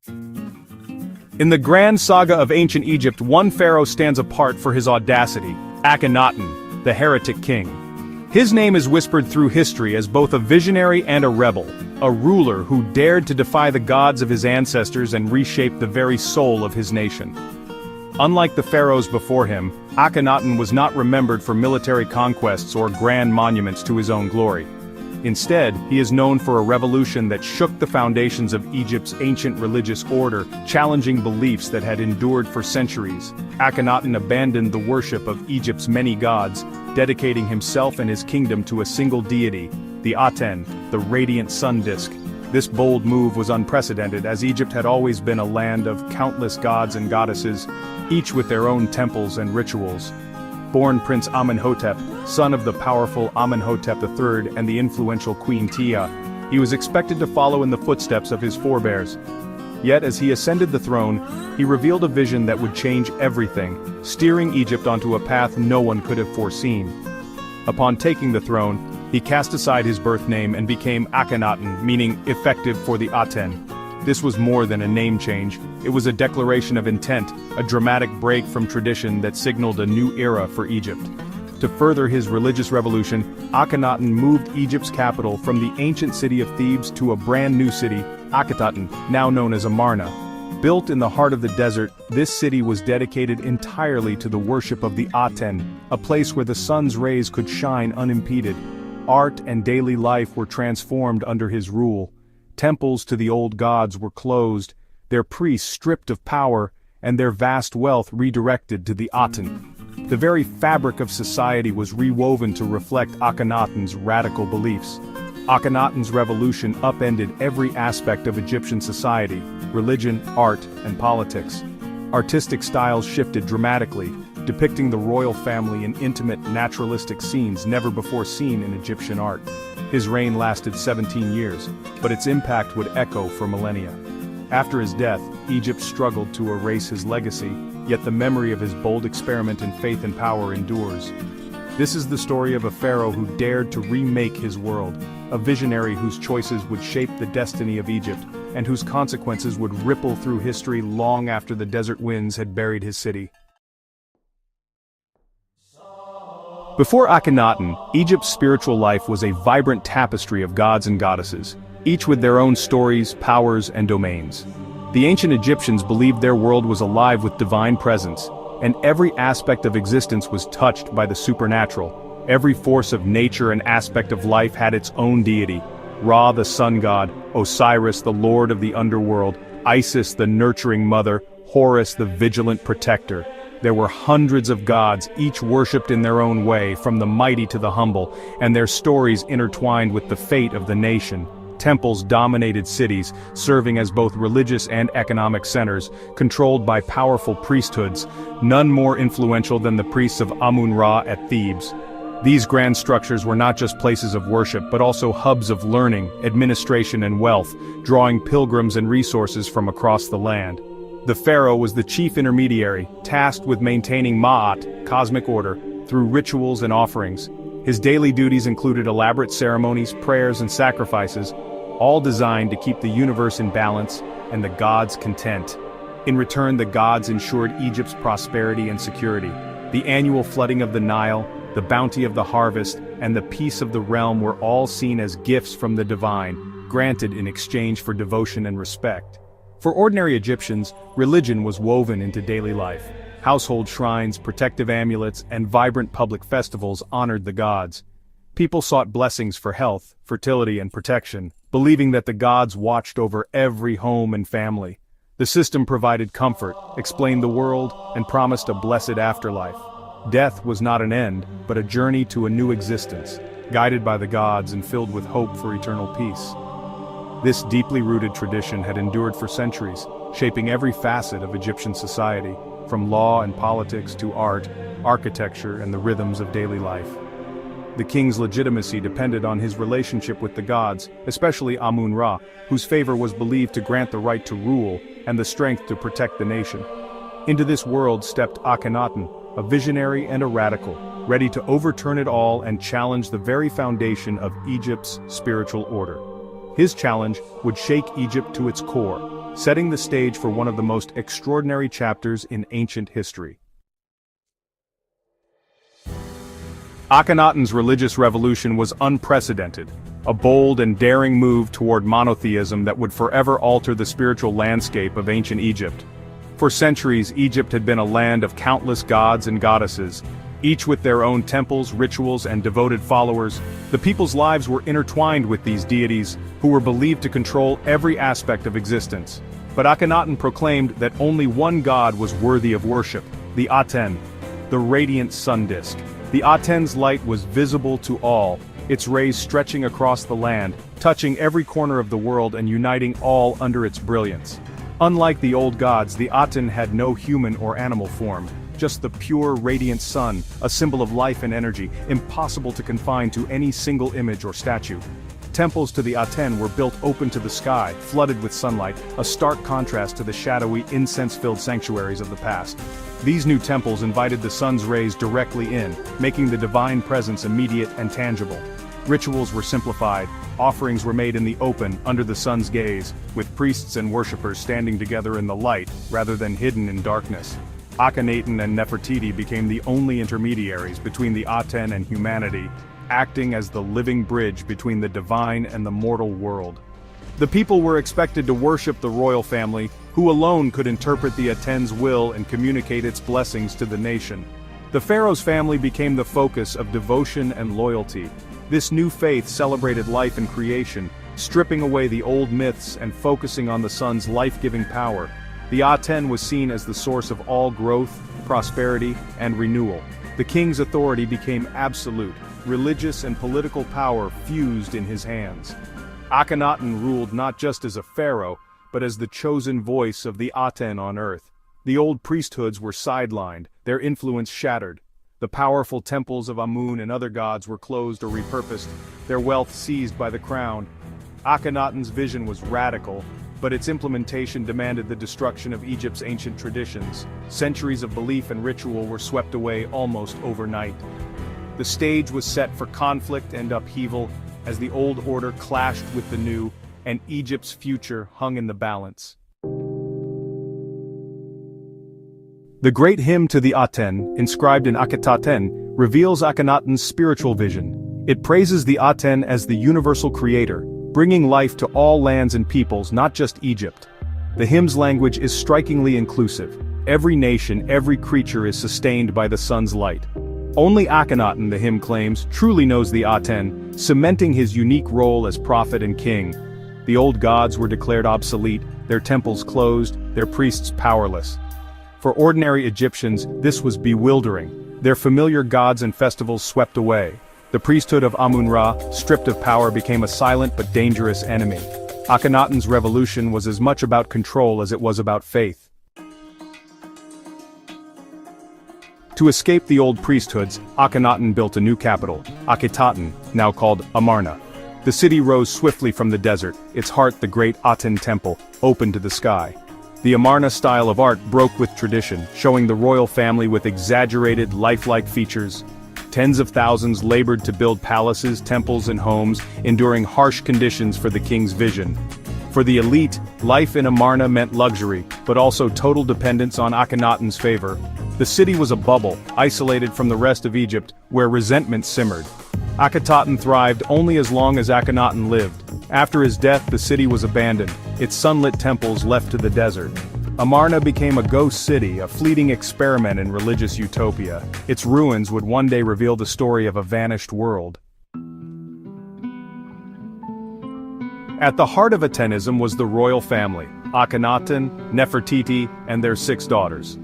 In the grand saga of ancient Egypt, one pharaoh stands apart for his audacity: Akhenaten, the heretic king. His name is whispered through history as both a visionary and a rebel, a ruler who dared to defy the gods of his ancestors and reshape the very soul of his nation. Unlike the pharaohs before him, Akhenaten was not remembered for military conquests or grand monuments to his own glory. Instead, he is known for a revolution that shook the foundations of Egypt's ancient religious order, challenging beliefs that had endured for centuries. Akhenaten abandoned the worship of Egypt's many gods, dedicating himself and his kingdom to a single deity, the Aten, the radiant sun disk. This bold move was unprecedented, as Egypt had always been a land of countless gods and goddesses, each with their own temples and rituals. Born Prince Amenhotep, son of the powerful Amenhotep III and the influential Queen Tia, he was expected to follow in the footsteps of his forebears. Yet as he ascended the throne, he revealed a vision that would change everything, steering Egypt onto a path no one could have foreseen. Upon taking the throne, he cast aside his birth name and became Akhenaten, meaning effective for the Aten. This was more than a name change. It was a declaration of intent, a dramatic break from tradition that signaled a new era for Egypt. To further his religious revolution, Akhenaten moved Egypt's capital from the ancient city of Thebes to a brand new city, Akhenaten, now known as Amarna. Built in the heart of the desert, this city was dedicated entirely to the worship of the Aten, a place where the sun's rays could shine unimpeded. Art and daily life were transformed under his rule. Temples to the old gods were closed, their priests stripped of power, and their vast wealth redirected to the Aten. The very fabric of society was rewoven to reflect Akhenaten's radical beliefs. Akhenaten's revolution upended every aspect of Egyptian society: religion, art, and politics. Artistic styles shifted dramatically, depicting the royal family in intimate, naturalistic scenes never before seen in Egyptian art. His reign lasted 17 years, but its impact would echo for millennia. After his death, Egypt struggled to erase his legacy, yet the memory of his bold experiment in faith and power endures. This is the story of a pharaoh who dared to remake his world, a visionary whose choices would shape the destiny of Egypt, and whose consequences would ripple through history long after the desert winds had buried his city. Before Akhenaten, Egypt's spiritual life was a vibrant tapestry of gods and goddesses, each with their own stories, powers, and domains. The ancient Egyptians believed their world was alive with divine presence, and every aspect of existence was touched by the supernatural. Every force of nature and aspect of life had its own deity: Ra, the sun god; Osiris, the lord of the underworld; Isis, the nurturing mother; Horus, the vigilant protector. There were hundreds of gods, each worshipped in their own way, from the mighty to the humble, and their stories intertwined with the fate of the nation. Temples dominated cities, serving as both religious and economic centers, controlled by powerful priesthoods, none more influential than the priests of Amun-Ra at Thebes. These grand structures were not just places of worship, but also hubs of learning, administration, and wealth, drawing pilgrims and resources from across the land. The pharaoh was the chief intermediary, tasked with maintaining Ma'at, cosmic order, through rituals and offerings. His daily duties included elaborate ceremonies, prayers, and sacrifices, all designed to keep the universe in balance and the gods content. In return, the gods ensured Egypt's prosperity and security. The annual flooding of the Nile, the bounty of the harvest, and the peace of the realm were all seen as gifts from the divine, granted in exchange for devotion and respect. For ordinary Egyptians, religion was woven into daily life. Household shrines, protective amulets, and vibrant public festivals honored the gods. People sought blessings for health, fertility, and protection, believing that the gods watched over every home and family. The system provided comfort, explained the world, and promised a blessed afterlife. Death was not an end, but a journey to a new existence, guided by the gods and filled with hope for eternal peace. This deeply rooted tradition had endured for centuries, shaping every facet of Egyptian society, from law and politics to art, architecture, and the rhythms of daily life. The king's legitimacy depended on his relationship with the gods, especially Amun-Ra, whose favor was believed to grant the right to rule and the strength to protect the nation. Into this world stepped Akhenaten, a visionary and a radical, ready to overturn it all and challenge the very foundation of Egypt's spiritual order. His challenge would shake Egypt to its core, setting the stage for one of the most extraordinary chapters in ancient history. Akhenaten's religious revolution was unprecedented, a bold and daring move toward monotheism that would forever alter the spiritual landscape of ancient Egypt. For centuries, Egypt had been a land of countless gods and goddesses, each with their own temples, rituals, and devoted followers. The people's lives were intertwined with these deities, who were believed to control every aspect of existence. But Akhenaten proclaimed that only one god was worthy of worship, the Aten, the radiant sun disk. The Aten's light was visible to all, its rays stretching across the land, touching every corner of the world and uniting all under its brilliance. Unlike the old gods, the Aten had no human or animal form, just the pure radiant sun, a symbol of life and energy, impossible to confine to any single image or statue. Temples to the Aten were built open to the sky, flooded with sunlight, a stark contrast to the shadowy, incense-filled sanctuaries of the past. These new temples invited the sun's rays directly in, making the divine presence immediate and tangible. Rituals were simplified, offerings were made in the open, under the sun's gaze, with priests and worshippers standing together in the light, rather than hidden in darkness. Akhenaten and Nefertiti became the only intermediaries between the Aten and humanity, acting as the living bridge between the divine and the mortal world. The people were expected to worship the royal family, who alone could interpret the Aten's will and communicate its blessings to the nation. The pharaoh's family became the focus of devotion and loyalty. This new faith celebrated life and creation, stripping away the old myths and focusing on the sun's life-giving power. The Aten was seen as the source of all growth, prosperity, and renewal. The king's authority became absolute, religious and political power fused in his hands. Akhenaten ruled not just as a pharaoh, but as the chosen voice of the Aten on earth. The old priesthoods were sidelined, their influence shattered. The powerful temples of Amun and other gods were closed or repurposed, their wealth seized by the crown. Akhenaten's vision was radical, but its implementation demanded the destruction of Egypt's ancient traditions. Centuries of belief and ritual were swept away almost overnight. The stage was set for conflict and upheaval, as the old order clashed with the new, and Egypt's future hung in the balance. The great hymn to the Aten, inscribed in Akhenaten, reveals Akhenaten's spiritual vision. It praises the Aten as the universal creator, bringing life to all lands and peoples, not just Egypt. The hymn's language is strikingly inclusive. Every nation, every creature is sustained by the sun's light. Only Akhenaten, the hymn claims, truly knows the Aten, cementing his unique role as prophet and king. The old gods were declared obsolete, their temples closed, their priests powerless. For ordinary Egyptians, this was bewildering. Their familiar gods and festivals swept away. The priesthood of Amun-Ra, stripped of power, became a silent but dangerous enemy. Akhenaten's revolution was as much about control as it was about faith. To escape the old priesthoods, Akhenaten built a new capital, Akhenaten, now called Amarna. The city rose swiftly from the desert, its heart the great Aten temple, open to the sky. The Amarna style of art broke with tradition, showing the royal family with exaggerated, lifelike features. Tens of thousands labored to build palaces, temples, and homes, enduring harsh conditions for the king's vision. For the elite, life in Amarna meant luxury, but also total dependence on Akhenaten's favor. The city was a bubble, isolated from the rest of Egypt, where resentment simmered. Akhenaten thrived only as long as Akhenaten lived. After his death, the city was abandoned, its sunlit temples left to the desert. Amarna became a ghost city, a fleeting experiment in religious utopia. Its ruins would one day reveal the story of a vanished world. At the heart of Atenism was the royal family, Akhenaten, Nefertiti, and their 6 daughters.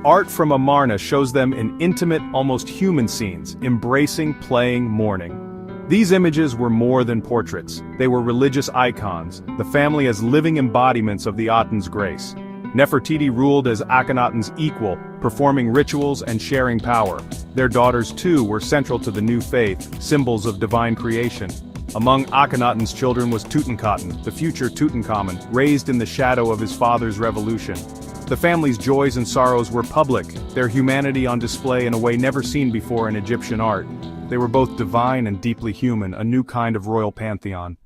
Art from Amarna shows them in intimate, almost human scenes, embracing, playing, mourning. These images were more than portraits. They were religious icons, the family as living embodiments of the Aten's grace. Nefertiti ruled as Akhenaten's equal, performing rituals and sharing power. Their daughters too were central to the new faith, symbols of divine creation. Among Akhenaten's children was Tutankhamun, the future Tutankhamun, raised in the shadow of his father's revolution. The family's joys and sorrows were public, their humanity on display in a way never seen before in Egyptian art. They were both divine and deeply human, a new kind of royal pantheon.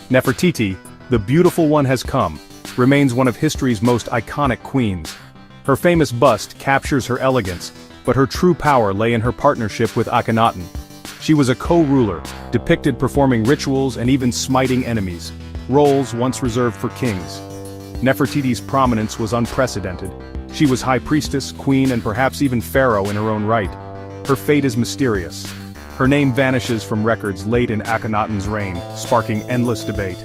Nefertiti, the beautiful one has come, remains one of history's most iconic queens. Her famous bust captures her elegance, but her true power lay in her partnership with Akhenaten. She was a co-ruler, depicted performing rituals and even smiting enemies, roles once reserved for kings. Nefertiti's prominence was unprecedented. She was high priestess, queen, and perhaps even pharaoh in her own right. Her fate is mysterious. Her name vanishes from records late in Akhenaten's reign, sparking endless debate.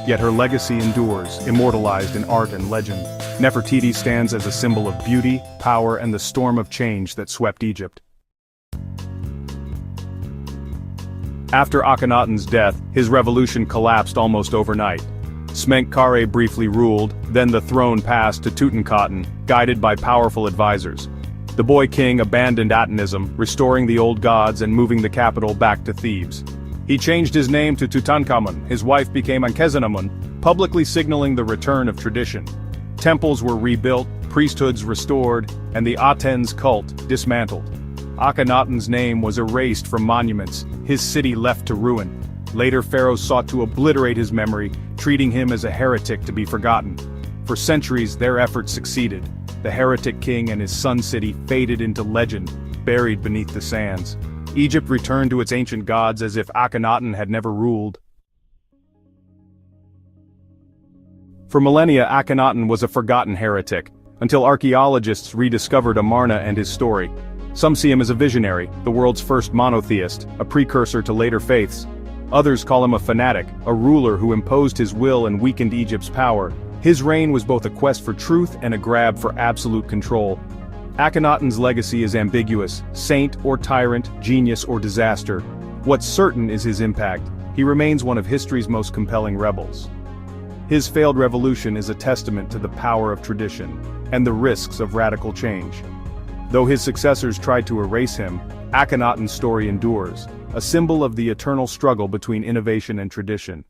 Yet her legacy endures, immortalized in art and legend. Nefertiti stands as a symbol of beauty, power, and the storm of change that swept Egypt. After Akhenaten's death, his revolution collapsed almost overnight. Smenkhkare briefly ruled, then the throne passed to Tutankhamun, guided by powerful advisors. The boy king abandoned Atenism, restoring the old gods and moving the capital back to Thebes. He changed his name to Tutankhamun, his wife became Akhenaten, publicly signaling the return of tradition. Temples were rebuilt, priesthoods restored, and the Aten's cult dismantled. Akhenaten's name was erased from monuments, his city left to ruin. Later pharaohs sought to obliterate his memory, treating him as a heretic to be forgotten. For centuries their efforts succeeded. The heretic king and his sun city faded into legend, buried beneath the sands. Egypt returned to its ancient gods as if Akhenaten had never ruled. For millennia Akhenaten was a forgotten heretic, until archaeologists rediscovered Amarna and his story. Some see him as a visionary, the world's first monotheist, a precursor to later faiths. Others call him a fanatic, a ruler who imposed his will and weakened Egypt's power. His reign was both a quest for truth and a grab for absolute control. Akhenaten's legacy is ambiguous, saint or tyrant, genius or disaster. What's certain is his impact. He remains one of history's most compelling rebels. His failed revolution is a testament to the power of tradition, and the risks of radical change. Though his successors tried to erase him, Akhenaten's story endures, a symbol of the eternal struggle between innovation and tradition.